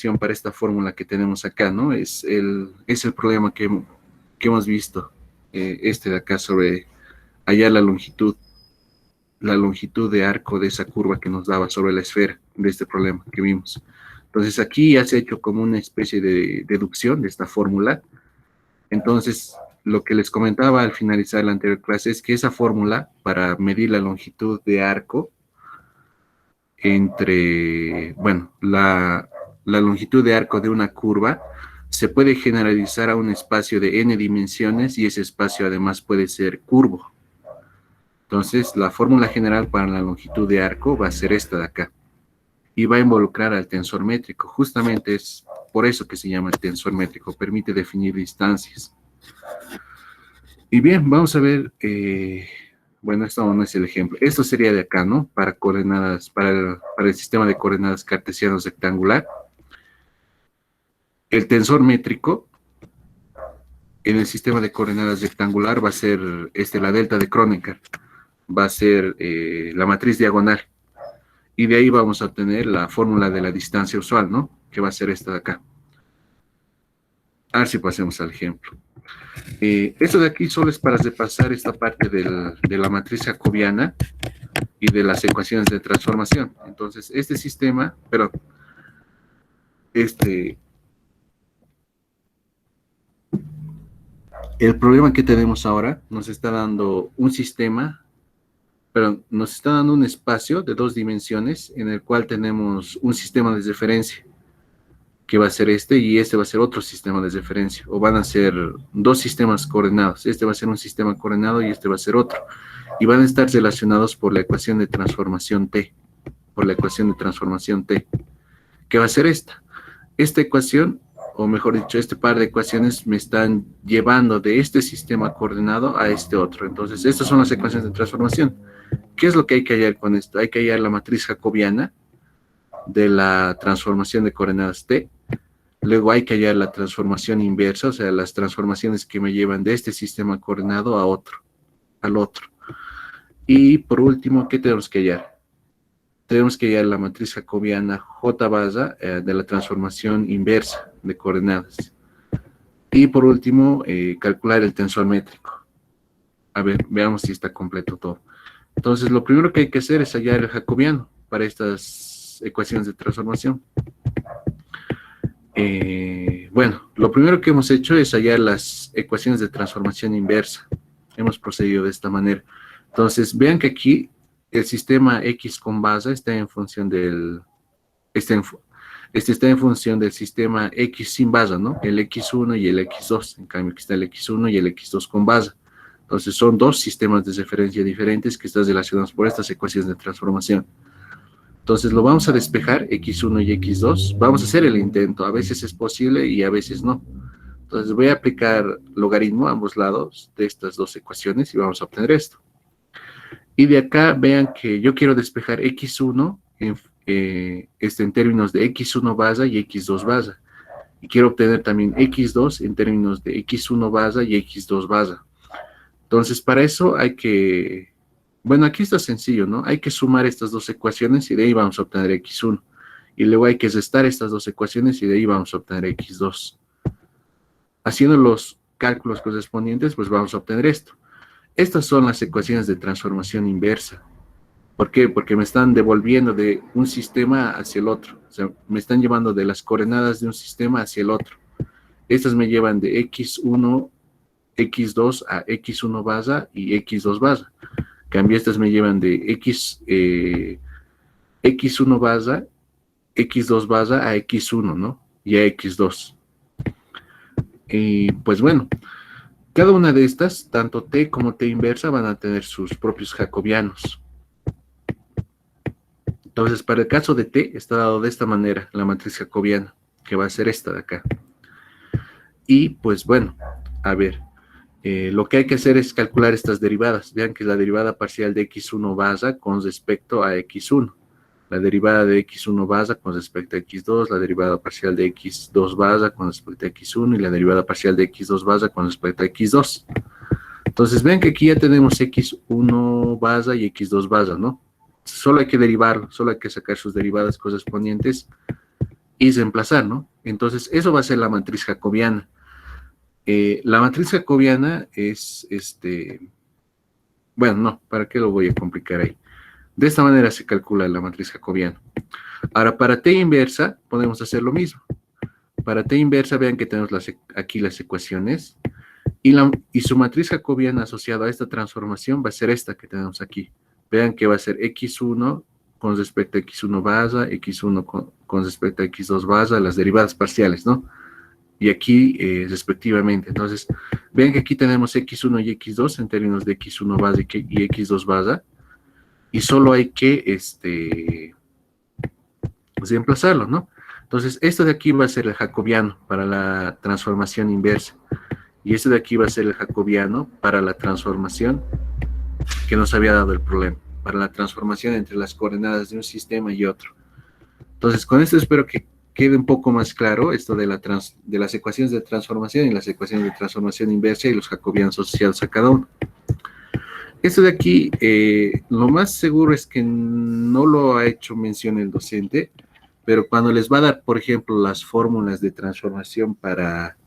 solución para esta fórmula que tenemos acá, ¿no? Es el problema que hemos visto, este de acá sobre hallar la longitud de arco de esa curva que nos daba sobre la esfera de este problema que vimos. Entonces aquí ya se ha hecho como una especie de deducción de esta fórmula. Entonces, lo que les comentaba al finalizar la anterior clase es que esa fórmula para medir la longitud de arco entre, bueno, la longitud de arco de una curva se puede generalizar a un espacio de n dimensiones y ese espacio además puede ser curvo. Entonces, la fórmula general para la longitud de arco va a ser esta de acá y va a involucrar al tensor métrico. Justamente es por eso que se llama el tensor métrico, permite definir distancias. Y bien, vamos a ver, bueno, esto no es el ejemplo. Esto sería de acá, ¿no? Para coordenadas, para el sistema de coordenadas cartesianos rectangular. El tensor métrico en el sistema de coordenadas rectangular va a ser la delta de Kronecker. Va a ser la matriz diagonal. Y de ahí vamos a obtener la fórmula de la distancia usual, ¿no? Que va a ser esta de acá. A ver si pasemos al ejemplo. Esto de aquí solo es para repasar esta parte de la matriz jacobiana y de las ecuaciones de transformación. Entonces, este sistema, pero el problema que tenemos ahora nos está dando un sistema, pero nos está dando un espacio de 2 dimensiones en el cual tenemos un sistema de referencia, que va a ser y este va a ser otro sistema de referencia, o van a ser 2 sistemas coordenados. Este va a ser un sistema coordenado y este va a ser otro. Y van a estar relacionados por la ecuación de transformación T, que va a ser esta. Esta ecuación, o mejor dicho, este par de ecuaciones me están llevando de este sistema coordenado a este otro. Entonces, estas son las ecuaciones de transformación. ¿Qué es lo que hay que hallar con esto? Hay que hallar la matriz jacobiana de la transformación de coordenadas T. Luego hay que hallar la transformación inversa, o sea, las transformaciones que me llevan de este sistema coordenado al otro. Y por último, ¿qué tenemos que hallar? Tenemos que hallar la matriz jacobiana J basa de la transformación inversa de coordenadas. Y por último, calcular el tensor métrico. A ver, veamos si está completo todo. Entonces, lo primero que hay que hacer es hallar el jacobiano para estas ecuaciones de transformación. Bueno, lo primero que hemos hecho es hallar las ecuaciones de transformación inversa. Hemos procedido de esta manera. Entonces, vean que aquí el sistema X con base está en función del... está en función del sistema X sin base, ¿no? El X1 y el X2. En cambio, aquí está el X1 y el X2 con base. Entonces, son 2 sistemas de referencia diferentes que están relacionados por estas ecuaciones de transformación. Entonces, lo vamos a despejar, X1 y X2. Vamos a hacer el intento. A veces es posible y a veces no. Entonces, voy a aplicar logaritmo a ambos lados de estas 2 ecuaciones y vamos a obtener esto. Y de acá, vean que yo quiero despejar X1 en términos de X1 base y X2 base. Y quiero obtener también X2 en términos de X1 base y X2 base. Entonces, para eso hay que... Bueno, aquí está sencillo, ¿no? Hay que sumar estas 2 ecuaciones y de ahí vamos a obtener X1. Y luego hay que restar estas 2 ecuaciones y de ahí vamos a obtener X2. Haciendo los cálculos correspondientes, pues vamos a obtener esto. Estas son las ecuaciones de transformación inversa. ¿Por qué? Porque me están devolviendo de un sistema hacia el otro. O sea, me están llevando de las coordenadas de un sistema hacia el otro. Estas me llevan de X1, X2 a X1 base y X2 base. Cambio, estas me llevan de X1 base, X2 base a X1, ¿no? Y a X2. Y pues bueno, cada una de estas, tanto T como T inversa, van a tener sus propios jacobianos. Entonces, para el caso de T, está dado de esta manera la matriz jacobiana, que va a ser esta de acá. Y pues bueno, a ver, lo que hay que hacer es calcular estas derivadas. Vean que la derivada parcial de X1 base con respecto a X1. La derivada de X1 base con respecto a X2, la derivada parcial de X2 base con respecto a X1 y la derivada parcial de X2 base con respecto a X2. Entonces, ven que aquí ya tenemos X1 base y X2 base, ¿no? Solo hay que derivarlo, solo hay que sacar sus derivadas correspondientes y reemplazar, ¿no? Entonces, eso va a ser la matriz jacobiana. La matriz jacobiana es, bueno, no, ¿para qué lo voy a complicar ahí? De esta manera se calcula la matriz jacobiana. Ahora, para T inversa, podemos hacer lo mismo. Para T inversa, vean que tenemos aquí las ecuaciones, y su matriz jacobiana asociada a esta transformación va a ser esta que tenemos aquí. Vean que va a ser x1 con respecto a x1 basa, x1 con respecto a x2 basa, las derivadas parciales, ¿no? Y aquí respectivamente. Entonces, vean que aquí tenemos x1 y x2 en términos de x1 basa y x2 basa, y solo hay que reemplazarlo, ¿no? Entonces, esto de aquí va a ser el jacobiano para la transformación inversa, y este de aquí va a ser el jacobiano para la transformación que nos había dado el problema, para la transformación entre las coordenadas de un sistema y otro. Entonces, con esto espero que quede un poco más claro esto de las ecuaciones de transformación y las ecuaciones de transformación inversa y los jacobianos asociados a cada uno. Esto de aquí, lo más seguro es que no lo ha hecho mención el docente, pero cuando les va a dar, por ejemplo, las fórmulas de transformación para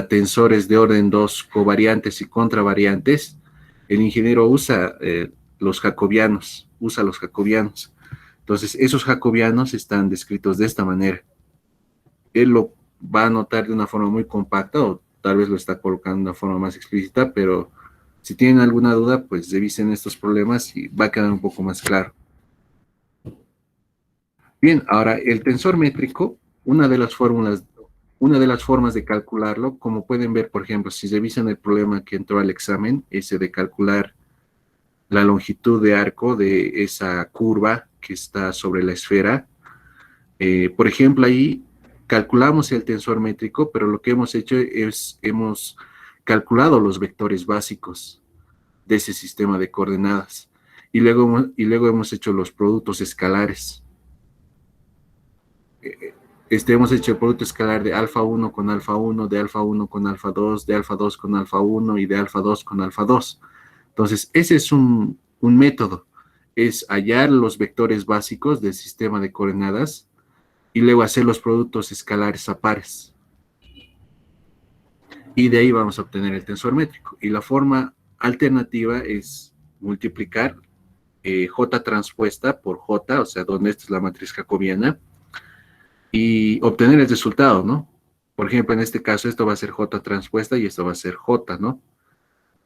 tensores de orden 2 covariantes y contravariantes, el ingeniero usa los jacobianos. Entonces, esos jacobianos están descritos de esta manera. Él lo va a anotar de una forma muy compacta, o tal vez lo está colocando de una forma más explícita, pero si tienen alguna duda, pues revisen estos problemas y va a quedar un poco más claro. Bien, ahora el tensor métrico, una de las formas de calcularlo, como pueden ver, por ejemplo, si revisan el problema que entró al examen, ese de calcular la longitud de arco de esa curva que está sobre la esfera, por ejemplo, ahí calculamos el tensor métrico, pero lo que hemos hecho es, hemos calculado los vectores básicos de ese sistema de coordenadas, y luego hemos hecho los productos escalares. Hemos hecho el producto escalar de alfa 1 con alfa 1, de alfa 1 con alfa 2, de alfa 2 con alfa 1 y de alfa 2 con alfa 2. Entonces, ese es un método, es hallar los vectores básicos del sistema de coordenadas y luego hacer los productos escalares a pares. Y de ahí vamos a obtener el tensor métrico. Y la forma alternativa es multiplicar J transpuesta por J, o sea, donde esta es la matriz jacobiana, y obtener el resultado, ¿no? Por ejemplo, en este caso, esto va a ser J transpuesta y esto va a ser J, ¿no?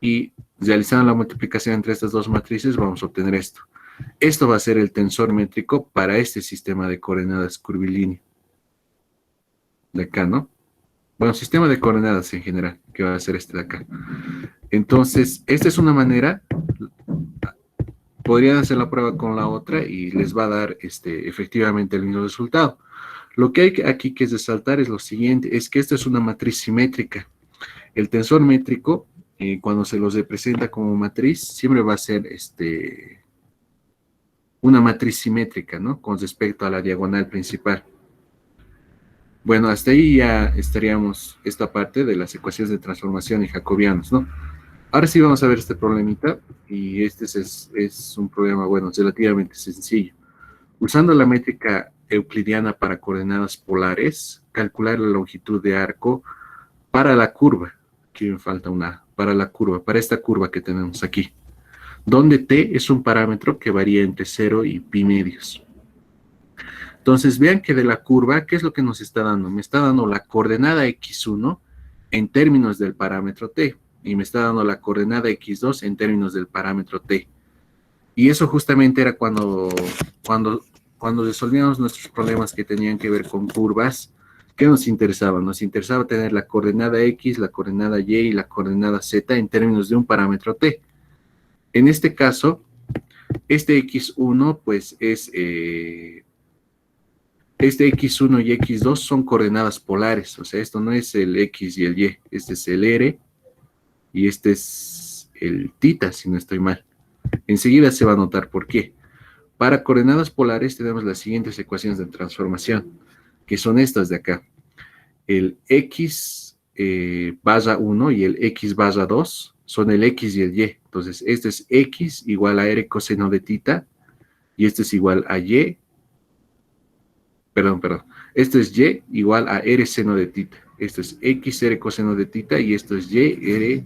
Y realizando la multiplicación entre estas dos matrices, vamos a obtener esto. Esto va a ser el tensor métrico para este sistema de coordenadas curvilíneo. De acá, ¿no? Bueno, sistema de coordenadas en general, que va a ser este de acá. Entonces, esta es una manera. Podrían hacer la prueba con la otra y les va a dar efectivamente el mismo resultado. Lo que hay aquí que resaltar es lo siguiente, es que esta es una matriz simétrica. El tensor métrico, cuando se los representa como matriz, siempre va a ser una matriz simétrica, ¿no? Con respecto a la diagonal principal. Bueno, hasta ahí ya estaríamos esta parte de las ecuaciones de transformación y jacobianos, ¿no? Ahora sí vamos a ver este problemita, y este es un problema, bueno, relativamente sencillo. Usando la métrica euclidiana para coordenadas polares, calcular la longitud de arco para la curva, aquí me falta una, para esta curva que tenemos aquí, donde t es un parámetro que varía entre 0 y pi medios. Entonces, vean que de la curva, ¿qué es lo que nos está dando? Me está dando la coordenada x1 en términos del parámetro t, y me está dando la coordenada x2 en términos del parámetro t. Y eso justamente era cuando resolvíamos nuestros problemas que tenían que ver con curvas. ¿Qué nos interesaba? Nos interesaba tener la coordenada x, la coordenada y y la coordenada z en términos de un parámetro t. En este caso, este x1, pues es... este x1 y x2 son coordenadas polares, o sea, esto no es el x y el y, este es el r y este es el θ, si no estoy mal. Enseguida se va a notar por qué. Para coordenadas polares tenemos las siguientes ecuaciones de transformación, que son estas de acá. El x barra 1 y el x barra 2 son el x y el y. Entonces, este es x igual a r coseno de θ, y este es igual a y perdón, esto es y igual a r seno de tita. Esto es x r coseno de tita y esto es y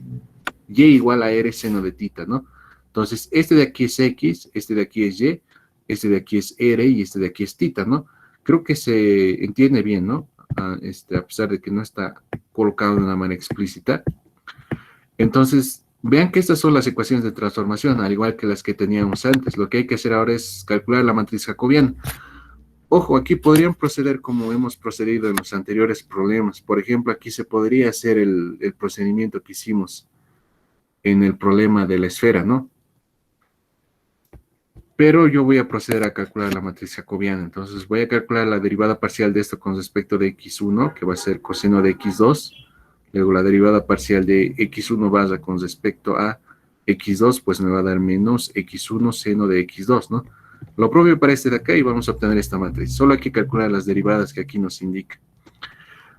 igual a r seno de tita, ¿no? Entonces, este de aquí es x, este de aquí es y, este de aquí es r y este de aquí es tita, ¿no? Creo que se entiende bien, ¿no? A pesar de que no está colocado de una manera explícita. Entonces, vean que estas son las ecuaciones de transformación, al igual que las que teníamos antes. Lo que hay que hacer ahora es calcular la matriz jacobiana. Ojo, aquí podrían proceder como hemos procedido en los anteriores problemas. Por ejemplo, aquí se podría hacer el procedimiento que hicimos en el problema de la esfera, ¿no? Pero yo voy a proceder a calcular la matriz jacobiana. Entonces voy a calcular la derivada parcial de esto con respecto de x1, que va a ser coseno de x2. Luego la derivada parcial de x1 barra con respecto a x2, pues me va a dar menos x1 seno de x2, ¿no? Lo propio para este de acá y vamos a obtener esta matriz. Solo hay que calcular las derivadas que aquí nos indica.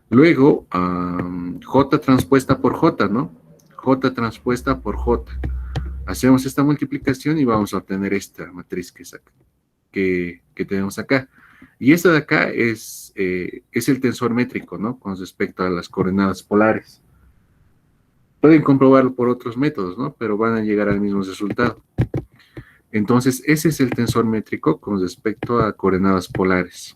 Luego, j transpuesta por j, ¿no? J transpuesta por j. Hacemos esta multiplicación y vamos a obtener esta matriz que tenemos acá. Y esta de acá es el tensor métrico, ¿no? Con respecto a las coordenadas polares. Pueden comprobarlo por otros métodos, ¿no? Pero van a llegar al mismo resultado. Entonces, ese es el tensor métrico con respecto a coordenadas polares.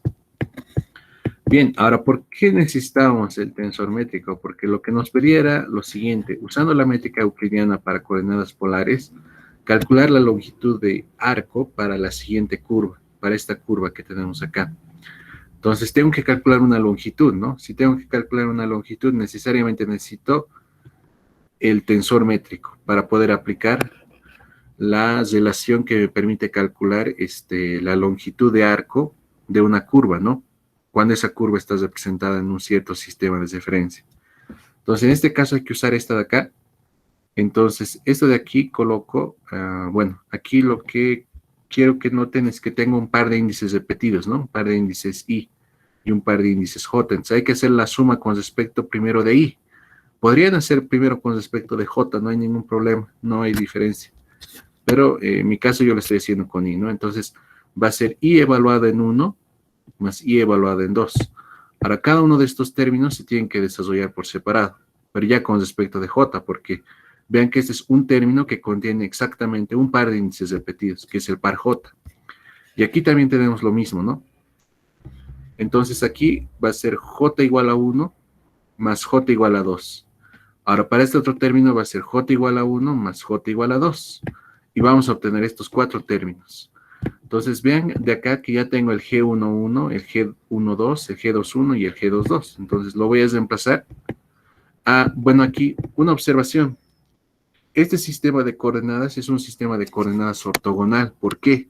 Bien, ahora, ¿por qué necesitábamos el tensor métrico? Porque lo que nos pedía era lo siguiente: usando la métrica euclidiana para coordenadas polares, calcular la longitud de arco para la siguiente curva, para esta curva que tenemos acá. Entonces, tengo que calcular una longitud, ¿no? Si tengo que calcular una longitud, necesariamente necesito el tensor métrico para poder aplicar la relación que me permite calcular la longitud de arco de una curva, ¿no? Cuando esa curva está representada en un cierto sistema de referencia. Entonces, en este caso hay que usar esta de acá. Entonces, esto de aquí coloco, bueno, aquí lo que quiero que noten es que tengo un par de índices repetidos, ¿no? Un par de índices I y un par de índices J. Entonces, hay que hacer la suma con respecto primero de I. Podrían hacer primero con respecto de J, no hay ningún problema, no hay diferencia. Pero en mi caso yo lo estoy haciendo con I, ¿no? Entonces, va a ser I evaluado en 1 más I evaluado en 2. Ahora, cada uno de estos términos se tienen que desarrollar por separado, pero ya con respecto de J, porque vean que este es un término que contiene exactamente un par de índices repetidos, que es el par J. Y aquí también tenemos lo mismo, ¿no? Entonces aquí va a ser J igual a 1 más J igual a 2. Ahora, para este otro término va a ser J igual a 1 más J igual a 2. Y vamos a obtener estos cuatro términos. Entonces, vean de acá que ya tengo el G11, el G12, el G21 y el G22. Entonces, lo voy a reemplazar. Bueno, aquí una observación. Este sistema de coordenadas es un sistema de coordenadas ortogonal. ¿Por qué?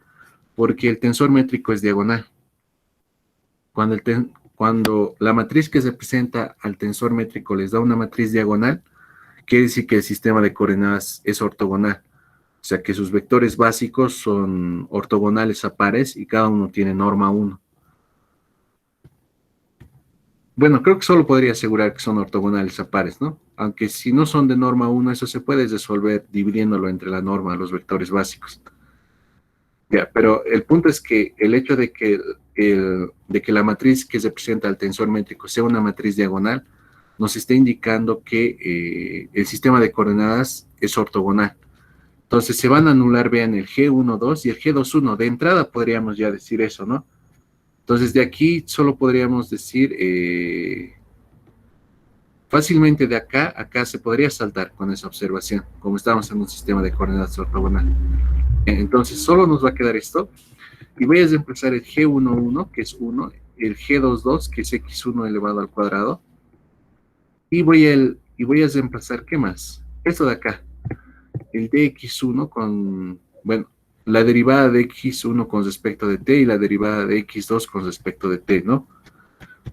Porque el tensor métrico es diagonal. Cuando la matriz que se presenta al tensor métrico les da una matriz diagonal, quiere decir que el sistema de coordenadas es ortogonal. O sea que sus vectores básicos son ortogonales a pares y cada uno tiene norma 1. Bueno, creo que solo podría asegurar que son ortogonales a pares, ¿no? Aunque si no son de norma 1, eso se puede resolver dividiéndolo entre la norma, los vectores básicos. Ya, pero el punto es que el hecho de que, la matriz que se presenta al tensor métrico sea una matriz diagonal, nos está indicando que el sistema de coordenadas es ortogonal. Entonces se van a anular, vean, el G12 y el G21. De entrada podríamos ya decir eso, ¿no? Entonces de aquí solo podríamos decir, fácilmente de acá se podría saltar con esa observación, como estamos en un sistema de coordenadas ortogonal. Entonces solo nos va a quedar esto. Y voy a reemplazar el G11, que es 1, el G22, que es x1 elevado al cuadrado. Y voy a reemplazar, ¿qué más? Esto de acá. El dx1 con, bueno, la derivada de x1 con respecto de t y la derivada de x2 con respecto de t, ¿no?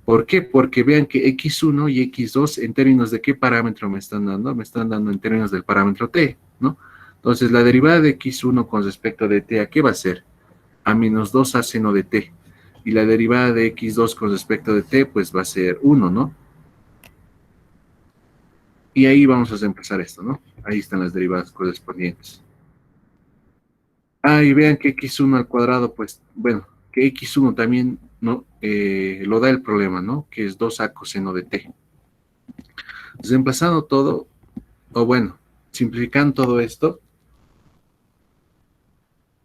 ¿Por qué? Porque vean que x1 y x2 en términos de qué parámetro me están dando. Me están dando en términos del parámetro t, ¿no? Entonces, la derivada de x1 con respecto de t, ¿a qué va a ser? A menos 2 a seno de t. Y la derivada de x2 con respecto de t, pues va a ser 1, ¿no? Y ahí vamos a empezar esto, ¿no? Ahí están las derivadas correspondientes. Y vean que x1 al cuadrado, pues, bueno, que x1 también ¿no? Lo da el problema, ¿no? Que es 2A coseno de t. Reemplazando todo, o bueno, simplificando todo esto,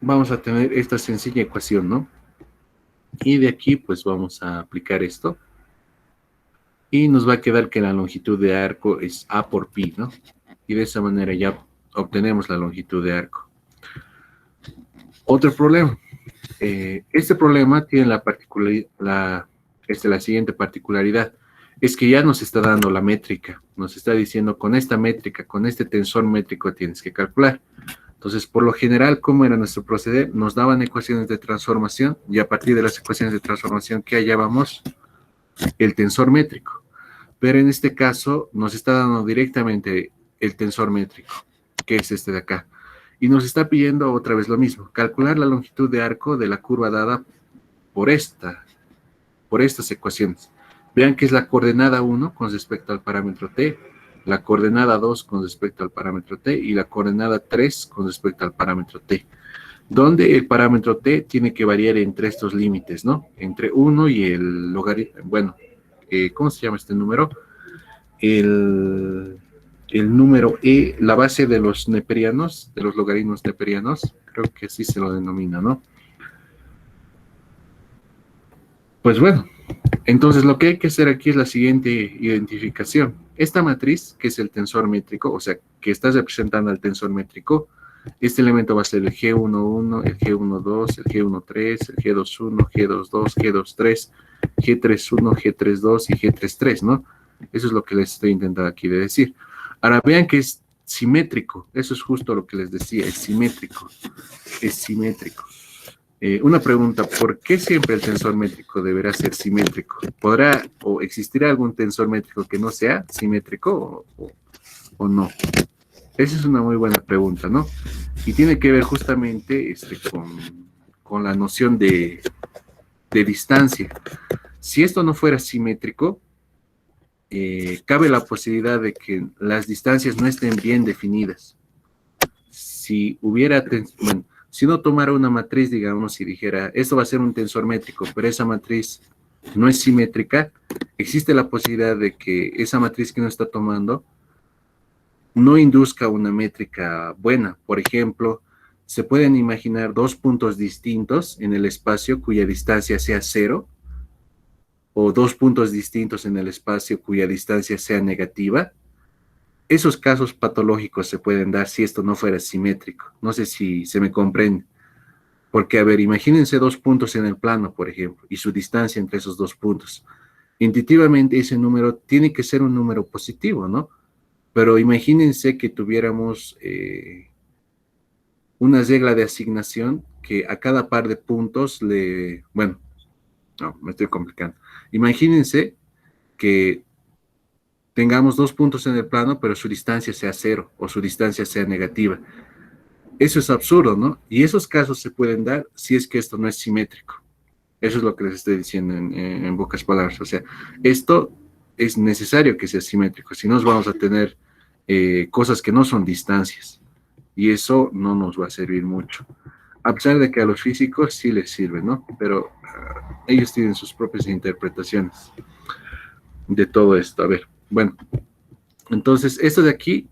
vamos a tener esta sencilla ecuación, ¿no? Y de aquí, pues vamos a aplicar esto. Y nos va a quedar que la longitud de arco es A por pi, ¿no? Y de esa manera ya obtenemos la longitud de arco. Otro problema. Este problema tiene la siguiente particularidad. Es que ya nos está dando la métrica. Nos está diciendo, con esta métrica, con este tensor métrico tienes que calcular. Entonces, por lo general, ¿cómo era nuestro proceder? Nos daban ecuaciones de transformación y a partir de las ecuaciones de transformación que hallábamos, el tensor métrico. Pero en este caso nos está dando directamente el tensor métrico, que es este de acá. Y nos está pidiendo otra vez lo mismo, calcular la longitud de arco de la curva dada por estas ecuaciones. Vean que es la coordenada 1 con respecto al parámetro t, la coordenada 2 con respecto al parámetro t y la coordenada 3 con respecto al parámetro t, donde el parámetro t tiene que variar entre estos límites, ¿no? Entre 1 y el logaritmo, bueno, ¿cómo se llama este número? El número e, la base de los neperianos, de los logaritmos neperianos, creo que así se lo denomina, ¿no? Pues bueno, entonces lo que hay que hacer aquí es la siguiente identificación. Esta matriz, que es el tensor métrico, o sea, que está representando al tensor métrico, este elemento va a ser el G11, el G12, el G13, el G21, G22, G23, G31, G32 y G33, ¿no? Eso es lo que les estoy intentando aquí de decir. Ahora vean que es simétrico, eso es justo lo que les decía, es simétrico, es simétrico. Una pregunta, ¿por qué siempre el tensor métrico deberá ser simétrico? ¿Podrá o existirá algún tensor métrico que no sea simétrico o no? Esa es una muy buena pregunta, ¿no? Y tiene que ver justamente con la noción de distancia. Si esto no fuera simétrico, cabe la posibilidad de que las distancias no estén bien definidas. Si hubiera, bueno, si uno tomara una matriz, digamos, y dijera, esto va a ser un tensor métrico, pero esa matriz no es simétrica, existe la posibilidad de que esa matriz que uno está tomando no induzca una métrica buena. Por ejemplo, se pueden imaginar dos puntos distintos en el espacio cuya distancia sea 0, o dos puntos distintos en el espacio cuya distancia sea negativa. Esos casos patológicos se pueden dar si esto no fuera simétrico. No sé si se me comprende. Porque, a ver, imagínense dos puntos en el plano, por ejemplo, y su distancia entre esos dos puntos. Intuitivamente ese número tiene que ser un número positivo, ¿no? Pero imagínense que tuviéramos una regla de asignación que a cada par de puntos bueno, no, me estoy complicando. Imagínense que tengamos dos puntos en el plano, pero su distancia sea 0 o su distancia sea negativa. Eso es absurdo, ¿no? Y esos casos se pueden dar si es que esto no es simétrico. Eso es lo que les estoy diciendo en pocas palabras. O sea, esto es necesario que sea simétrico, si no vamos a tener cosas que no son distancias. Y eso no nos va a servir mucho. A pesar de que a los físicos sí les sirve, ¿no? Pero ellos tienen sus propias interpretaciones de todo esto. A ver, bueno. Entonces, esto de aquí,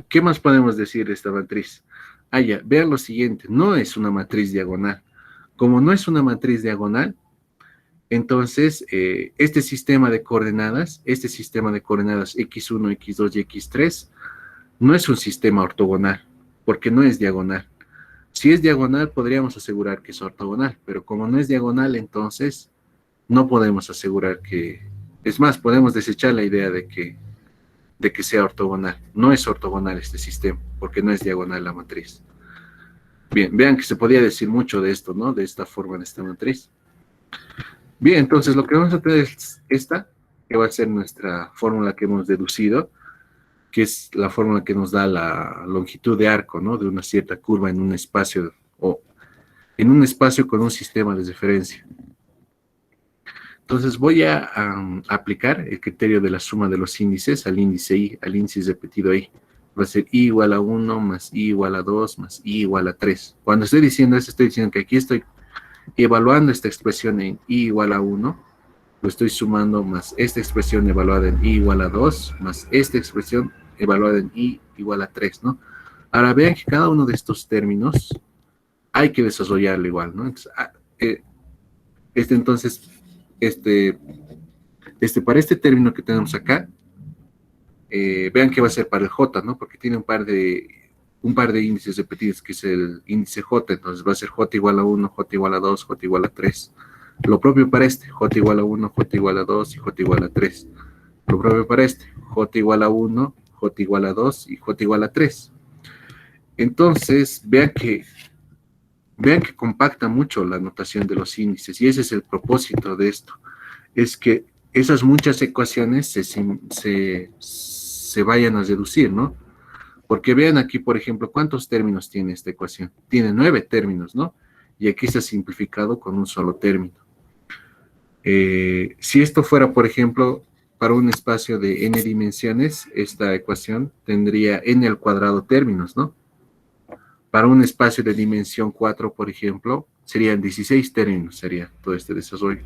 ¿qué más podemos decir de esta matriz? Ah, ya, vean lo siguiente, no es una matriz diagonal. Como no es una matriz diagonal, entonces este sistema de coordenadas x1, x2 y x3, no es un sistema ortogonal, porque no es diagonal. Si es diagonal, podríamos asegurar que es ortogonal, pero como no es diagonal, entonces no podemos asegurar que... Es más, podemos desechar la idea de que sea ortogonal. No es ortogonal este sistema, porque no es diagonal la matriz. Bien, vean que se podía decir mucho de esto, ¿no? De esta forma en esta matriz. Bien, entonces lo que vamos a tener es esta, que va a ser nuestra fórmula que hemos deducido, que es la fórmula que nos da la longitud de arco, ¿no? De una cierta curva en un espacio, o en un espacio con un sistema de referencia. Entonces voy a aplicar el criterio de la suma de los índices al índice I, al índice repetido I. Va a ser I igual a 1 más I igual a 2 más I igual a 3. Cuando estoy diciendo eso, estoy diciendo que aquí estoy evaluando esta expresión en i igual a 1, lo estoy sumando más esta expresión evaluada en i igual a 2, más esta expresión evaluada en i igual a 3, ¿no? Ahora vean que cada uno de estos términos hay que desarrollarlo igual, ¿no? Entonces, entonces, para este término que tenemos acá, vean que va a ser para el j, ¿no? Porque tiene un par de índices repetidos, que es el índice j, entonces va a ser j igual a 1, j igual a 2, j igual a 3. Lo propio para este, j igual a 1, j igual a 2 y j igual a 3. Lo propio para este, j igual a 1, j igual a 2 y j igual a 3. Entonces, vean que compacta mucho la notación de los índices, y ese es el propósito de esto, es que esas muchas ecuaciones se vayan a reducir, ¿no? Porque vean aquí, por ejemplo, ¿cuántos términos tiene esta ecuación? Tiene 9 términos, ¿no? Y aquí está simplificado con un solo término. Si esto fuera, por ejemplo, para un espacio de n dimensiones, esta ecuación tendría n al cuadrado términos, ¿no? Para un espacio de dimensión 4, por ejemplo, serían 16 términos, sería todo este desarrollo.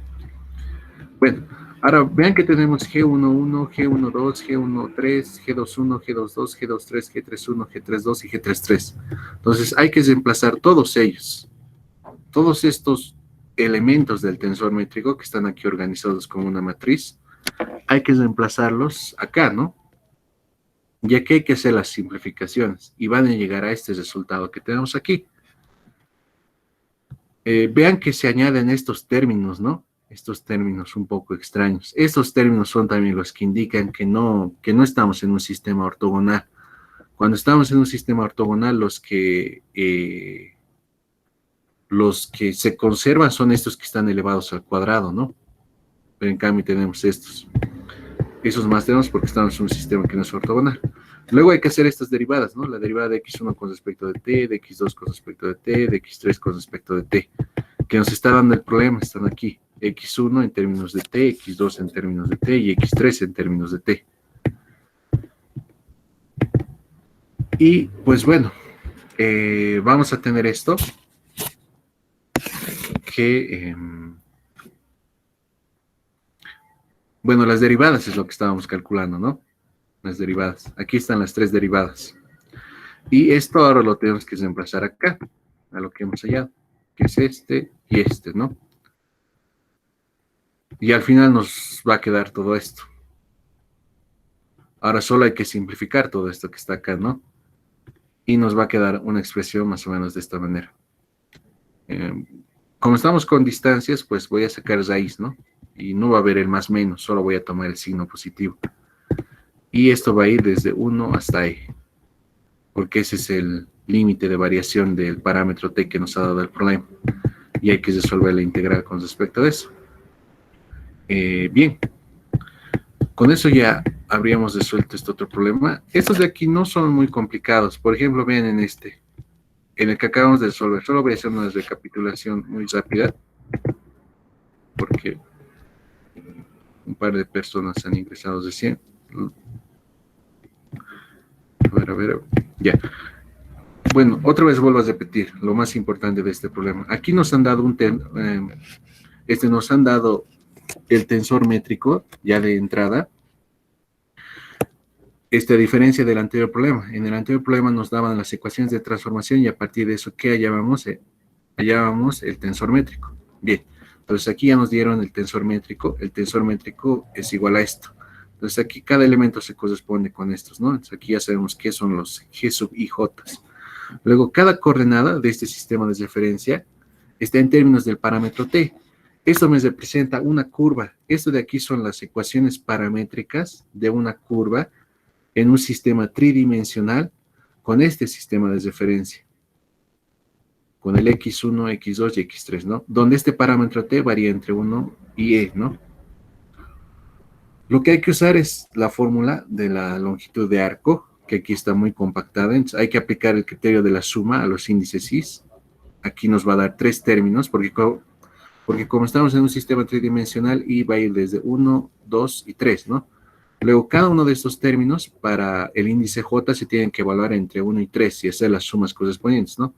Bueno, ahora vean que tenemos G11, G12, G13, G21, G22, G23, G31, G32 y G33. Entonces hay que reemplazar todos ellos. Todos estos elementos del tensor métrico que están aquí organizados como una matriz, hay que reemplazarlos acá, ¿no? Y aquí hay que hacer las simplificaciones y van a llegar a este resultado que tenemos aquí. Vean que se añaden estos términos, ¿no? Estos términos un poco extraños. Estos términos son también los que indican que no estamos en un sistema ortogonal. Cuando estamos en un sistema ortogonal, los que se conservan son estos que están elevados al cuadrado, ¿no? Pero en cambio tenemos estos. Esos más tenemos porque estamos en un sistema que no es ortogonal. Luego hay que hacer estas derivadas, ¿no? La derivada de x1 con respecto de t, de x2 con respecto de t, de x3 con respecto de t. Que nos está dando el problema, están aquí. x1 en términos de t, x2 en términos de t y x3 en términos de t. Y pues bueno, vamos a tener esto que... bueno, las derivadas es lo que estábamos calculando, ¿no? Las derivadas. Aquí están las 3 derivadas. Y esto ahora lo tenemos que reemplazar acá, a lo que hemos hallado, que es este y este, ¿no? Y al final nos va a quedar todo esto. Ahora solo hay que simplificar todo esto que está acá, ¿no? Y nos va a quedar una expresión más o menos de esta manera. Como estamos con distancias, pues voy a sacar raíz, ¿no? Y no va a haber el más menos, solo voy a tomar el signo positivo. Y esto va a ir desde 1 hasta e, porque ese es el límite de variación del parámetro t que nos ha dado el problema. Y hay que resolver la integral con respecto a eso. Bien, con eso ya habríamos resuelto este otro problema. Estos de aquí no son muy complicados. Por ejemplo, vean en el que acabamos de resolver. Solo voy a hacer una recapitulación muy rápida, porque un par de personas han ingresado recién. A ver, ya. Bueno, otra vez vuelvo a repetir lo más importante de este problema. Aquí nos han dado nos han dado el tensor métrico ya de entrada. A diferencia del anterior problema. En el anterior problema nos daban las ecuaciones de transformación y a partir de eso, ¿qué hallábamos? Hallábamos el tensor métrico. Bien, entonces aquí ya nos dieron el tensor métrico. El tensor métrico es igual a esto. Entonces aquí cada elemento se corresponde con estos, ¿no? Entonces aquí ya sabemos qué son los G sub i j. Luego, cada coordenada de este sistema de referencia está en términos del parámetro t. Esto me representa una curva. Esto de aquí son las ecuaciones paramétricas de una curva en un sistema tridimensional con este sistema de referencia, con el x1, x2 y x3, ¿no? Donde este parámetro t varía entre 1 y e, ¿no? Lo que hay que usar es la fórmula de la longitud de arco, que aquí está muy compactada. Entonces hay que aplicar el criterio de la suma a los índices is. Aquí nos va a dar 3 términos, porque como estamos en un sistema tridimensional, y va a ir desde 1, 2 y 3, ¿no? Luego, cada uno de estos términos para el índice j se tienen que evaluar entre 1 y 3 y hacer las sumas correspondientes, ¿no?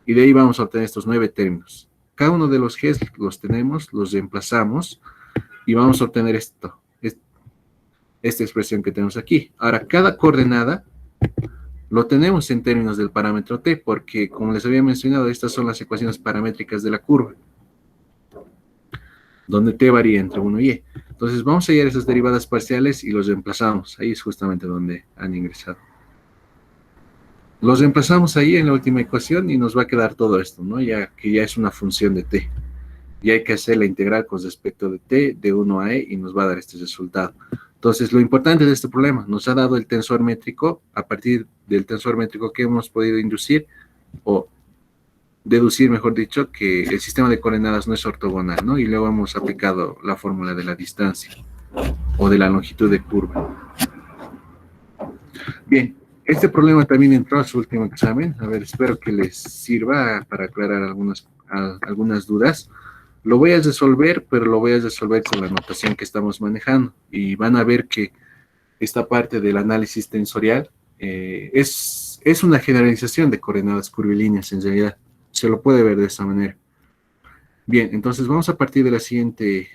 Y de ahí vamos a obtener estos 9 términos. cada uno de los Gs los tenemos, los reemplazamos y vamos a obtener esta expresión que tenemos aquí. Ahora, cada coordenada lo tenemos en términos del parámetro t, porque como les había mencionado, estas son las ecuaciones paramétricas de la curva, donde t varía entre 1 y e. Entonces vamos a hallar esas derivadas parciales y los reemplazamos. Ahí es justamente donde han ingresado. Los reemplazamos ahí en la última ecuación y nos va a quedar todo esto, ¿no? Ya que ya es una función de t. Y hay que hacer la integral con respecto de t de 1 a e y nos va a dar este resultado. Entonces, lo importante de este problema, nos ha dado el tensor métrico, a partir del tensor métrico que hemos podido inducir, o deducir, mejor dicho, que el sistema de coordenadas no es ortogonal, ¿no? Y luego hemos aplicado la fórmula de la distancia, o de la longitud de curva. Bien, este problema también entró a su último examen. A ver, espero que les sirva para aclarar algunas dudas. Lo voy a resolver, pero lo voy a resolver con la notación que estamos manejando. Y van a ver que esta parte del análisis tensorial es una generalización de coordenadas curvilíneas en realidad. Se lo puede ver de esa manera. Bien, entonces vamos a partir de la siguiente,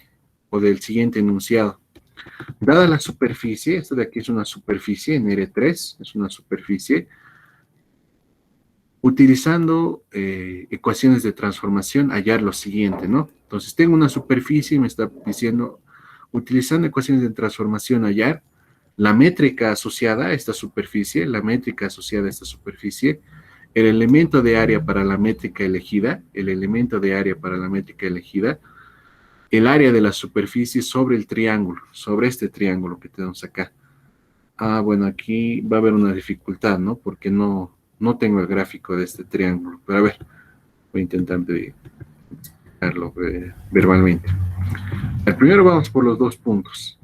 o del siguiente enunciado. Dada la superficie, esta de aquí es una superficie en R3, es una superficie, utilizando ecuaciones de transformación, hallar lo siguiente, ¿no? Entonces tengo una superficie y me está diciendo, utilizando ecuaciones de transformación, hallar la métrica asociada a esta superficie, el elemento de área para la métrica elegida, el área de la superficie sobre el triángulo, sobre este triángulo que tenemos acá. Ah, bueno, aquí va a haber una dificultad, ¿no? Porque no tengo el gráfico de este triángulo. Pero a ver, voy a intentar explicarlo verbalmente. Primero vamos por los dos puntos.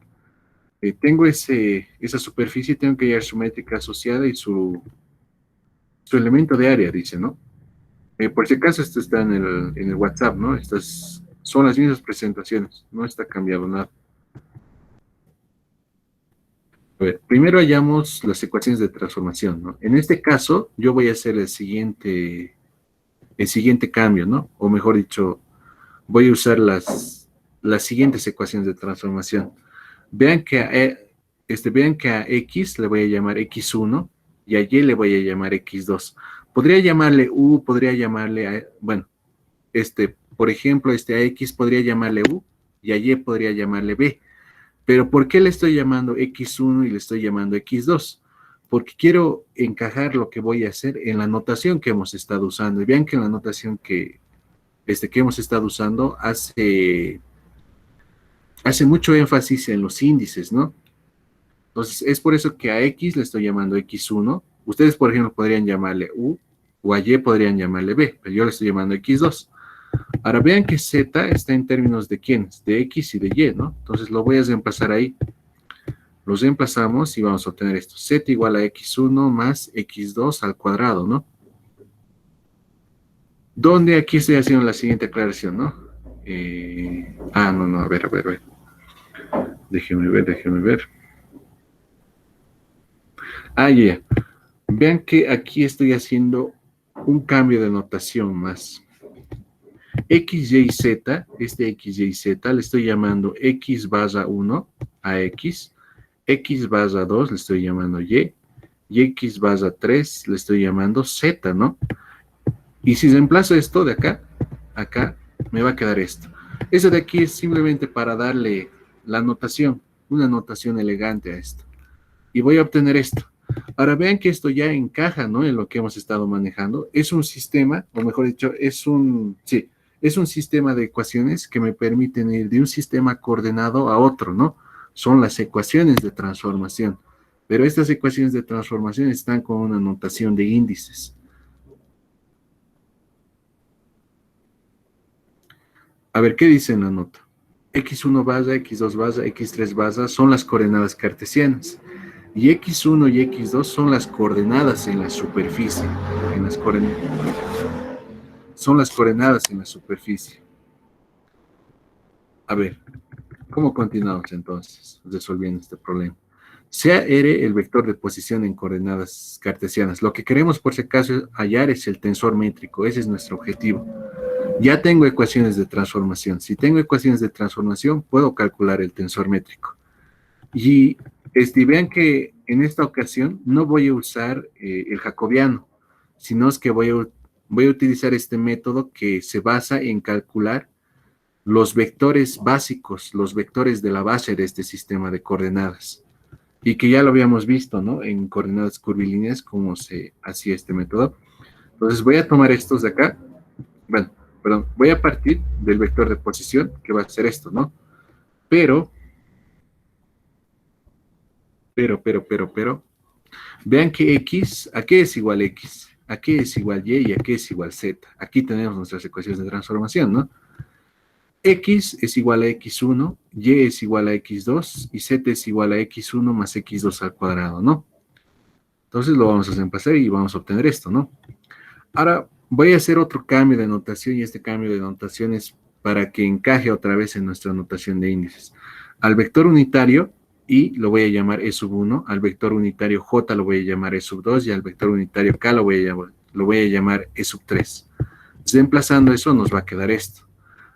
Tengo esa superficie, tengo que hallar su métrica asociada y su elemento de área, dice, ¿no? Por si acaso esto está en el WhatsApp, ¿no? Estas son las mismas presentaciones, no está cambiado nada. A ver, primero hallamos las ecuaciones de transformación, ¿no? En este caso, yo voy a hacer el siguiente cambio, ¿no? O mejor dicho, voy a usar las siguientes ecuaciones de transformación. Vean que a X le voy a llamar X1 y a Y le voy a llamar X2. Podría llamarle U, podría llamarle, por ejemplo, a X podría llamarle U y a Y podría llamarle B. Pero ¿por qué le estoy llamando X1 y le estoy llamando X2? Porque quiero encajar lo que voy a hacer en la notación que hemos estado usando. Y vean que en la notación que hemos estado usando hace mucho énfasis en los índices, ¿no? Entonces, es por eso que a X le estoy llamando X1. Ustedes, por ejemplo, podrían llamarle U, o a Y podrían llamarle B, pero yo le estoy llamando X2. Ahora vean que Z está en términos de quiénes, de X y de Y, ¿no? Entonces lo voy a reemplazar ahí. Los reemplazamos y vamos a obtener esto. Z igual a X1 más X2 al cuadrado, ¿no? Donde aquí estoy haciendo la siguiente aclaración, ¿no? No, a ver. Déjenme ver. Ya. Vean que aquí estoy haciendo un cambio de notación más. X, Y, Z, X, Y, Z, le estoy llamando X barra 1 a X barra 2 le estoy llamando Y X barra 3 le estoy llamando Z, ¿no? Y si reemplazo esto de acá, me va a quedar esto. Eso de aquí es simplemente para darle la notación, una notación elegante a esto. Y voy a obtener esto. Ahora vean que esto ya encaja, ¿no? En lo que hemos estado manejando. Es un sistema, o mejor dicho, es un sistema de ecuaciones que me permiten ir de un sistema coordenado a otro, ¿no? Son las ecuaciones de transformación. Pero estas ecuaciones de transformación están con una notación de índices. A ver, ¿qué dice en la nota? X1 barra, X2 barra, X3 barra son las coordenadas cartesianas. Y X1 y X2 son las coordenadas en la superficie. Son las coordenadas en la superficie. A ver, ¿cómo continuamos entonces resolviendo este problema? Sea R el vector de posición en coordenadas cartesianas. Lo que queremos por si acaso hallar es el tensor métrico. Ese es nuestro objetivo. Ya tengo ecuaciones de transformación. Si tengo ecuaciones de transformación, puedo calcular el tensor métrico. Y vean que en esta ocasión no voy a usar el jacobiano, sino es que voy a utilizar este método que se basa en calcular los vectores básicos, los vectores de la base de este sistema de coordenadas. Y que ya lo habíamos visto, ¿no? En coordenadas curvilíneas, cómo se hacía este método. Entonces voy a tomar estos de acá. Bueno, perdón, voy a partir del vector de posición, que va a ser esto, ¿no? Pero, vean que X, ¿a qué es igual X? ¿A qué es igual Y y a qué es igual Z? Aquí tenemos nuestras ecuaciones de transformación, ¿no? X es igual a X1, Y es igual a X2 y Z es igual a X1 más X2 al cuadrado, ¿no? Entonces lo vamos a hacer en pasar y vamos a obtener esto, ¿no? Ahora voy a hacer otro cambio de notación y este cambio de notación es para que encaje otra vez en nuestra notación de índices. Al vector unitario Y lo voy a llamar E sub 1, al vector unitario J lo voy a llamar E sub 2 y al vector unitario K lo voy a llamar E sub 3. Reemplazando eso nos va a quedar esto.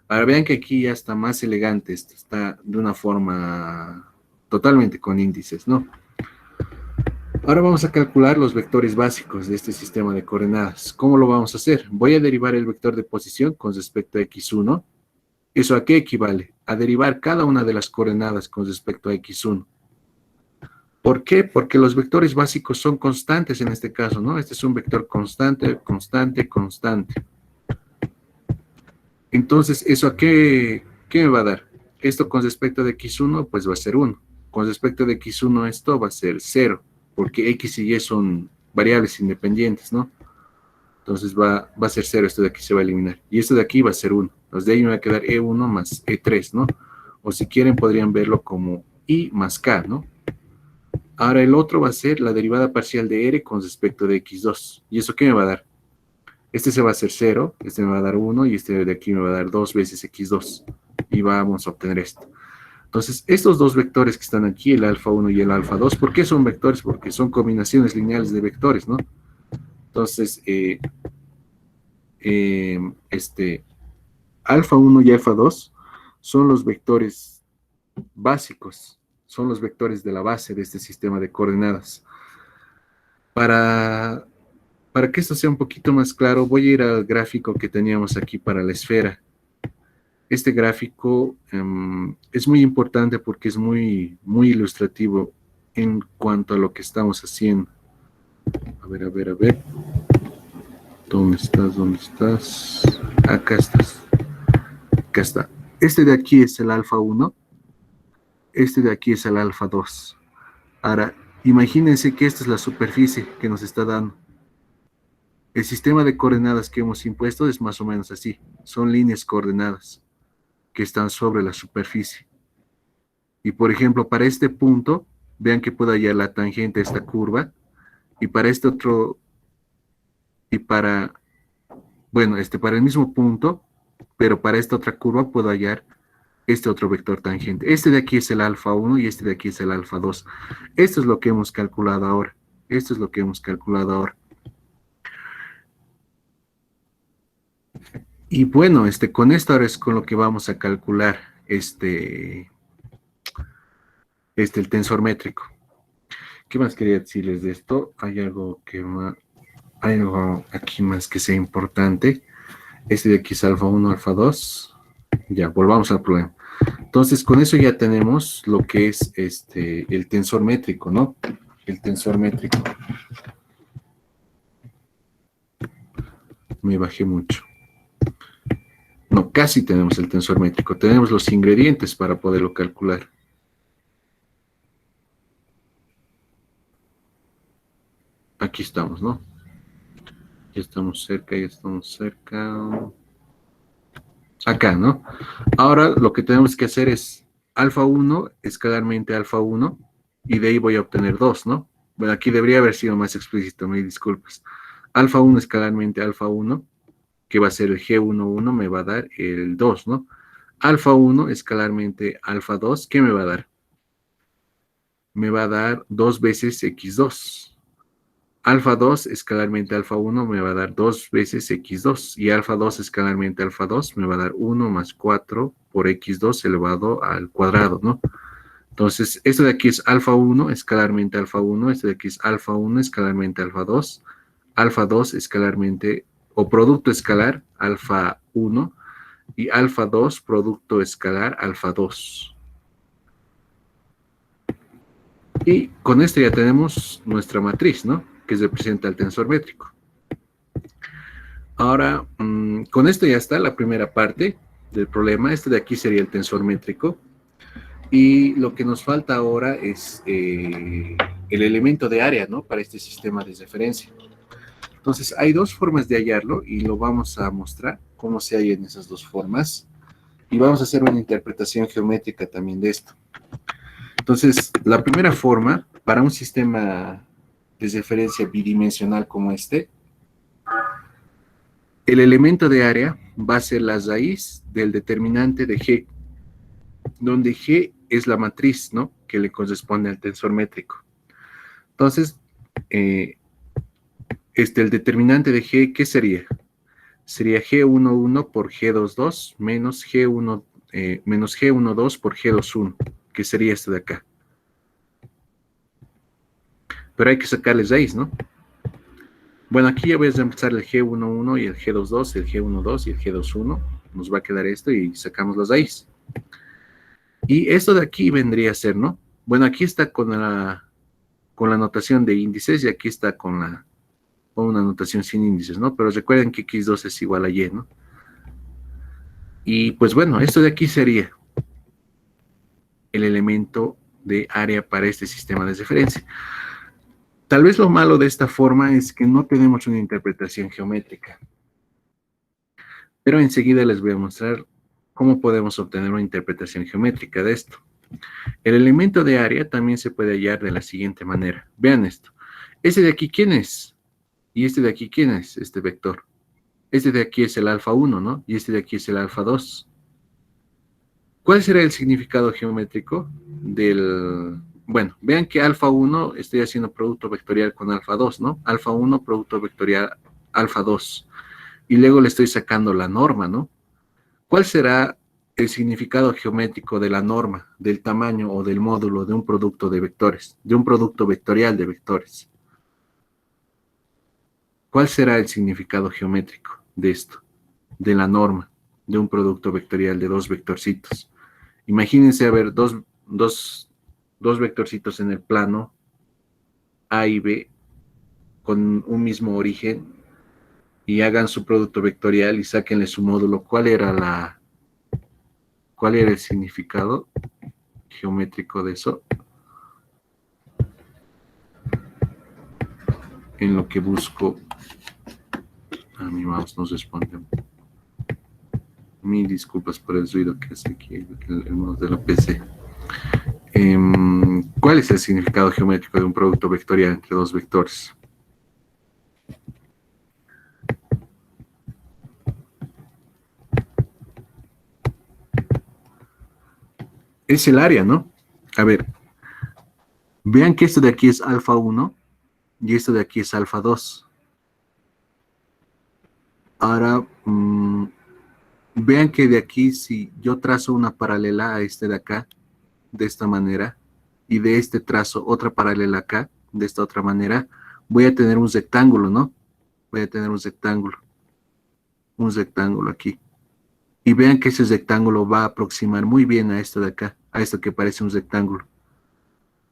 Ahora vean que aquí ya está más elegante, esto está de una forma totalmente con índices, ¿no? Ahora vamos a calcular los vectores básicos de este sistema de coordenadas. ¿Cómo lo vamos a hacer? Voy a derivar el vector de posición con respecto a x1. ¿Eso a qué equivale? A derivar cada una de las coordenadas con respecto a x1. ¿Por qué? Porque los vectores básicos son constantes en este caso, ¿no? Este es un vector constante, constante, constante. Entonces, ¿eso a qué me va a dar? Esto con respecto de x1, pues va a ser 1. Con respecto de x1, esto va a ser 0, porque x y y son variables independientes, ¿no? Entonces va a ser 0, esto de aquí se va a eliminar. Y esto de aquí va a ser 1. Entonces de ahí me va a quedar E1 más E3, ¿no? O si quieren podrían verlo como I más K, ¿no? Ahora el otro va a ser la derivada parcial de R con respecto de x2. ¿Y eso qué me va a dar? Este se va a hacer 0, este me va a dar 1 y este de aquí me va a dar 2 veces x2. Y vamos a obtener esto. Entonces, estos dos vectores que están aquí, el alfa 1 y el alfa 2, ¿por qué son vectores? Porque son combinaciones lineales de vectores, ¿no? Entonces, alfa 1 y alfa 2 son los vectores básicos, son los vectores de la base de este sistema de coordenadas. Para que esto sea un poquito más claro, voy a ir al gráfico que teníamos aquí para la esfera. Este gráfico es muy importante porque es muy, muy ilustrativo en cuanto a lo que estamos haciendo. A ver, a ver, a ver. ¿Dónde estás? ¿Dónde estás? Acá estás. Acá está. Este de aquí es el alfa 1. Este de aquí es el alfa 2. Ahora, imagínense que esta es la superficie que nos está dando. El sistema de coordenadas que hemos impuesto es más o menos así. Son líneas coordenadas que están sobre la superficie. Y por ejemplo, para este punto, vean que puedo hallar la tangente a esta curva. Y para este otro, y para, bueno, para el mismo punto, pero para esta otra curva puedo hallar este otro vector tangente. Este de aquí es el alfa 1 y este de aquí es el alfa 2. Esto es lo que hemos calculado ahora. Esto es lo que hemos calculado ahora. Y bueno, con esto ahora es con lo que vamos a calcular el tensor métrico. ¿Qué más quería decirles de esto? Hay algo hay algo aquí más que sea importante. Este de aquí es alfa 1, alfa 2. Ya, volvamos al problema. Entonces, con eso ya tenemos lo que es el tensor métrico, ¿no? El tensor métrico. Me bajé mucho. No, casi tenemos el tensor métrico. Tenemos los ingredientes para poderlo calcular. Aquí estamos, ¿no? Ya estamos cerca, ya estamos cerca. Acá, ¿no? Ahora lo que tenemos que hacer es alfa 1, escalarmente alfa 1, y de ahí voy a obtener 2, ¿no? Bueno, aquí debería haber sido más explícito, me disculpas. Alfa 1 escalarmente alfa 1, que va a ser el G11, me va a dar el 2, ¿no? Alfa 1 escalarmente alfa 2, ¿qué me va a dar? Me va a dar 2 veces x2. Alfa 2 escalarmente alfa 1 me va a dar 2 veces x2 y alfa 2 escalarmente alfa 2 me va a dar 1 más 4 por x2 elevado al cuadrado, ¿no? Entonces, esto de aquí es alfa 1 escalarmente alfa 1, esto de aquí es alfa 1 escalarmente alfa 2 escalarmente, o producto escalar alfa 1 y alfa 2 producto escalar alfa 2. Y con esto ya tenemos nuestra matriz, ¿no? Que representa el tensor métrico. Ahora, con esto ya está la primera parte del problema. Este de aquí sería el tensor métrico. Y lo que nos falta ahora es el elemento de área, ¿no? Para este sistema de referencia. Entonces, hay dos formas de hallarlo y lo vamos a mostrar cómo se hallan esas dos formas. Y vamos a hacer una interpretación geométrica también de esto. Entonces, la primera forma, para un sistema de referencia bidimensional como este, el elemento de área va a ser la raíz del determinante de G, donde G es la matriz, ¿no? Que le corresponde al tensor métrico. Entonces, el determinante de G, ¿qué sería? Sería G11 por G22 menos G12 por G21, que sería esto de acá. Pero hay que sacarles raíz, ¿no? Bueno, aquí ya voy a reemplazar el G11 y el G22, el G12 y el G21. Nos va a quedar esto y sacamos las raíz. Y esto de aquí vendría a ser, ¿no? Bueno, aquí está con la notación de índices y aquí está con una notación sin índices, ¿no? Pero recuerden que X2 es igual a Y, ¿no? Y pues bueno, esto de aquí sería el elemento de área para este sistema de referencia. Tal vez lo malo de esta forma es que no tenemos una interpretación geométrica. Pero enseguida les voy a mostrar cómo podemos obtener una interpretación geométrica de esto. El elemento de área también se puede hallar de la siguiente manera. Vean esto. Este de aquí, ¿quién es? Y este de aquí, ¿quién es? Este vector. Este de aquí es el alfa 1, ¿no? Y este de aquí es el alfa 2. ¿Cuál será el significado geométrico del... Bueno, vean que alfa 1 estoy haciendo producto vectorial con alfa 2, ¿no? Alfa 1, producto vectorial alfa 2. Y luego le estoy sacando la norma, ¿no? ¿Cuál será el significado geométrico de la norma, del tamaño o del módulo de un producto de vectores, de un producto vectorial de vectores? ¿Cuál será el significado geométrico de esto, de la norma, de un producto vectorial de dos vectorcitos? Imagínense haber dos vectorcitos en el plano A y B con un mismo origen y hagan su producto vectorial y sáquenle su módulo. ¿Cuál era el significado geométrico de eso? En lo que busco, a mi mouse no responde. Mil disculpas por el ruido que hace aquí el mouse de la PC. ¿Cuál es el significado geométrico de un producto vectorial entre dos vectores? Es el área, ¿no? A ver, vean que esto de aquí es alfa 1 y esto de aquí es alfa 2. Ahora, vean que de aquí, si yo trazo una paralela a este de acá, de esta manera, y de este trazo otra paralela acá, de esta otra manera, voy a tener un rectángulo, ¿no? Voy a tener un rectángulo aquí. Y vean que ese rectángulo va a aproximar muy bien a esto de acá, a esto que parece un rectángulo,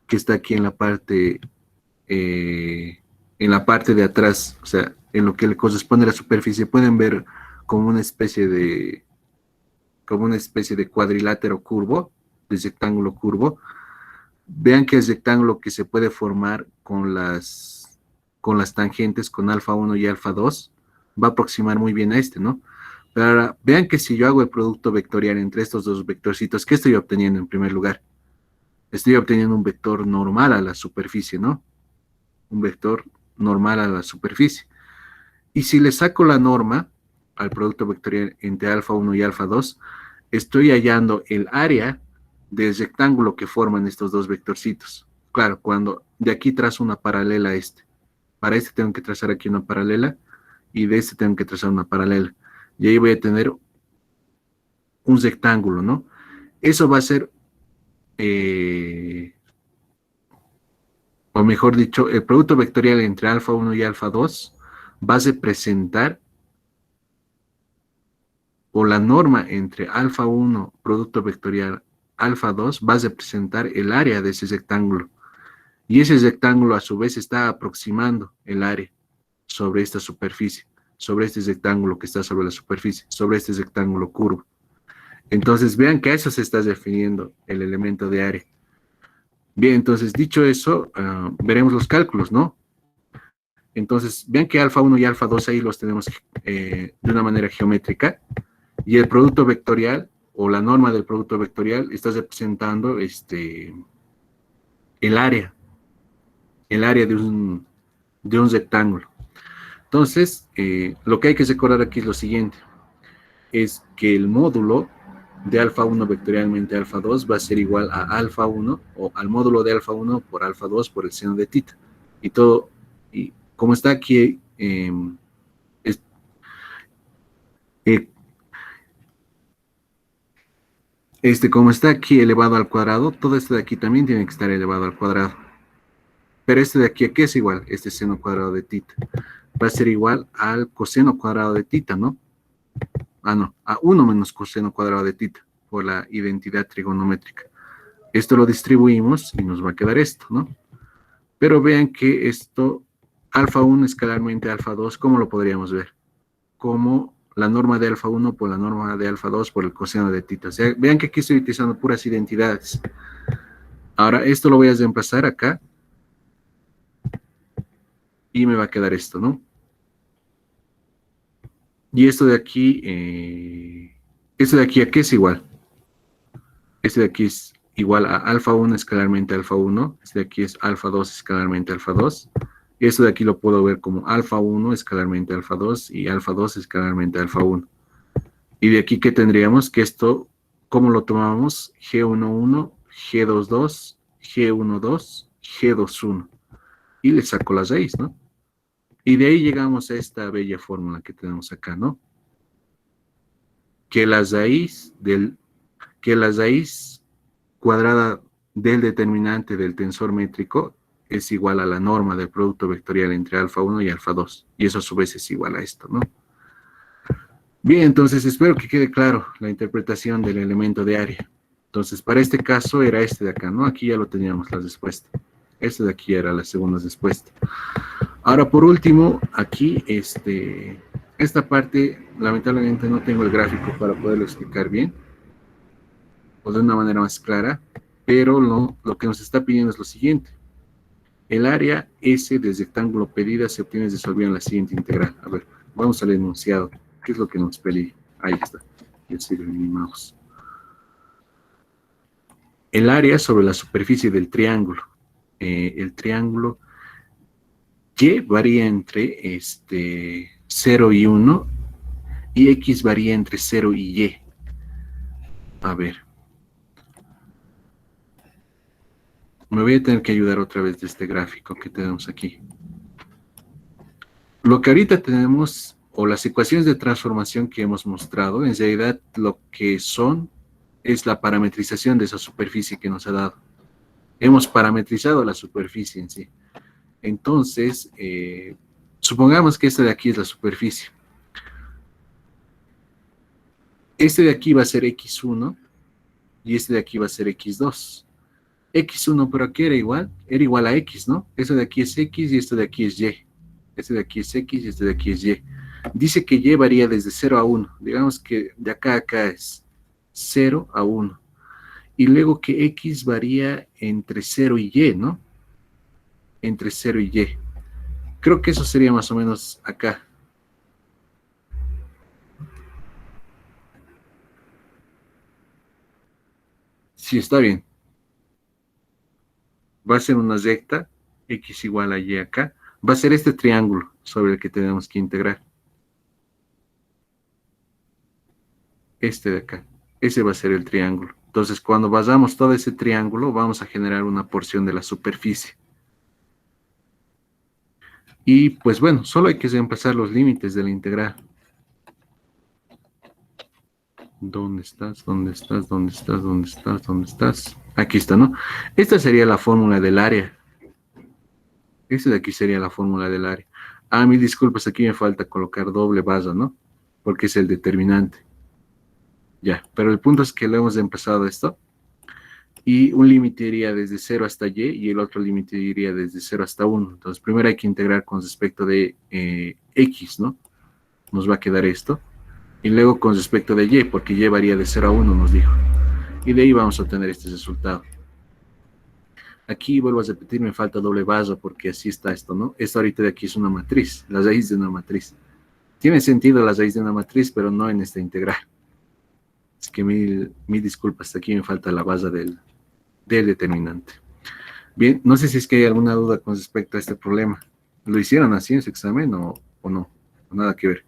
que está aquí en la parte de atrás, o sea, en lo que le corresponde a la superficie. Pueden ver como una especie de cuadrilátero curvo, de rectángulo curvo. Vean que el rectángulo que se puede formar con las tangentes, con alfa 1 y alfa 2, va a aproximar muy bien a este, ¿no? Pero ahora, vean que si yo hago el producto vectorial entre estos dos vectorcitos, ¿qué estoy obteniendo en primer lugar? Estoy obteniendo un vector normal a la superficie, ¿no? Un vector normal a la superficie. Y si le saco la norma al producto vectorial entre alfa 1 y alfa 2, estoy hallando el área del rectángulo que forman estos dos vectorcitos. Claro, cuando de aquí trazo una paralela a este. Para este tengo que trazar aquí una paralela y de este tengo que trazar una paralela. Y ahí voy a tener un rectángulo, ¿no? Eso va a ser, o mejor dicho, el producto vectorial entre alfa 1 y alfa 2 va a representar, o la norma entre alfa 1, producto vectorial alfa 2, va a representar el área de ese rectángulo. Y ese rectángulo a su vez está aproximando el área sobre esta superficie, sobre este rectángulo que está sobre la superficie, sobre este rectángulo curvo. Entonces vean que a eso se está definiendo el elemento de área. Bien, entonces dicho eso, veremos los cálculos, ¿no? Entonces vean que alfa 1 y alfa 2 ahí los tenemos de una manera geométrica, y el producto vectorial o la norma del producto vectorial está representando el área de un rectángulo. Entonces, lo que hay que recordar aquí es lo siguiente, es que el módulo de alfa 1 vectorialmente alfa 2 va a ser igual a alfa 1 o al módulo de alfa 1 por alfa 2 por el seno de tita. Y todo, y como está aquí, como está aquí elevado al cuadrado, todo esto de aquí también tiene que estar elevado al cuadrado. Pero este de aquí, ¿a qué es igual? Este seno cuadrado de tita. Va a ser igual al coseno cuadrado de tita, ¿no? Ah, no, a 1 menos coseno cuadrado de tita, por la identidad trigonométrica. Esto lo distribuimos y nos va a quedar esto, ¿no? Pero vean que esto, alfa 1 escalarmente alfa 2, ¿cómo lo podríamos ver? Como la norma de alfa 1 por la norma de alfa 2 por el coseno de tita. O sea, vean que aquí estoy utilizando puras identidades. Ahora, esto lo voy a reemplazar acá y me va a quedar esto, ¿no? Y esto de aquí, ¿a qué es igual? Este de aquí es igual a alfa 1 escalarmente alfa 1. Este de aquí es alfa 2 escalarmente alfa 2. Y esto de aquí lo puedo ver como alfa 1 escalarmente alfa 2 y alfa 2 escalarmente alfa 1. Y de aquí, ¿qué tendríamos? Que esto, ¿cómo lo tomamos? G11, G22, G12, G21. Y le saco la raíz, ¿no? Y de ahí llegamos a esta bella fórmula que tenemos acá, ¿no? Que la raíz cuadrada del determinante del tensor métrico es igual a la norma del producto vectorial entre alfa 1 y alfa 2. Y eso a su vez es igual a esto, ¿no? Bien, entonces espero que quede claro la interpretación del elemento de área. Entonces, para este caso era este de acá, ¿no? Aquí ya lo teníamos la respuesta. Este de aquí era la segunda respuesta. Ahora, por último, aquí, esta parte, lamentablemente no tengo el gráfico para poderlo explicar bien, o de una manera más clara, pero lo que nos está pidiendo es lo siguiente. El área S del rectángulo pedida se obtiene disolviendo la siguiente integral. A ver, vamos al enunciado. ¿Qué es lo que nos pedí? Ahí está. Ya sirve mi mouse. El área sobre la superficie del triángulo. El triángulo Y varía entre 0 y 1 y X varía entre 0 y Y. A ver. Me voy a tener que ayudar otra vez de este gráfico que tenemos aquí. Lo que ahorita tenemos, o las ecuaciones de transformación que hemos mostrado, en realidad lo que son es la parametrización de esa superficie que nos ha dado. Hemos parametrizado la superficie en sí. Entonces, supongamos que esta de aquí es la superficie. Este de aquí va a ser X1 y este de aquí va a ser X2. X1, ¿pero aquí era igual? Era igual a X, ¿no? Este de aquí es X y este de aquí es Y. Este de aquí es X y este de aquí es Y. Dice que Y varía desde 0 a 1. Digamos que de acá a acá es 0 a 1. Y luego que X varía entre 0 y Y, ¿no? Entre 0 y Y. Creo que eso sería más o menos acá. Sí, está bien. Va a ser una recta, X igual a Y acá. Va a ser este triángulo sobre el que tenemos que integrar. Este de acá. Ese va a ser el triángulo. Entonces, cuando basamos todo ese triángulo, vamos a generar una porción de la superficie. Y pues bueno, solo hay que reemplazar los límites de la integral. ¿Dónde estás? ¿Dónde estás? ¿Dónde estás? ¿Dónde estás? ¿Dónde estás? Aquí está, ¿no? Esta sería la fórmula del área. Esta de aquí sería la fórmula del área. Ah, mil disculpas, aquí me falta colocar doble barra, ¿no? Porque es el determinante. Ya, pero el punto es que lo hemos empezado esto. Y un límite iría desde 0 hasta y el otro límite iría desde 0 hasta 1. Entonces, primero hay que integrar con respecto de x, ¿no? Nos va a quedar esto. Y luego con respecto de y, porque y varía de 0 a 1, nos dijo. Y de ahí vamos a obtener este resultado. Aquí vuelvo a repetir, me falta doble barra porque así está esto, ¿no? Esto ahorita de aquí es una matriz, la raíz de una matriz. Tiene sentido la raíz de una matriz, pero no en esta integral. Es que mil disculpas, aquí me falta la barra del determinante. Bien, no sé si es que hay alguna duda con respecto a este problema. ¿Lo hicieron así en su examen o no? O nada que ver.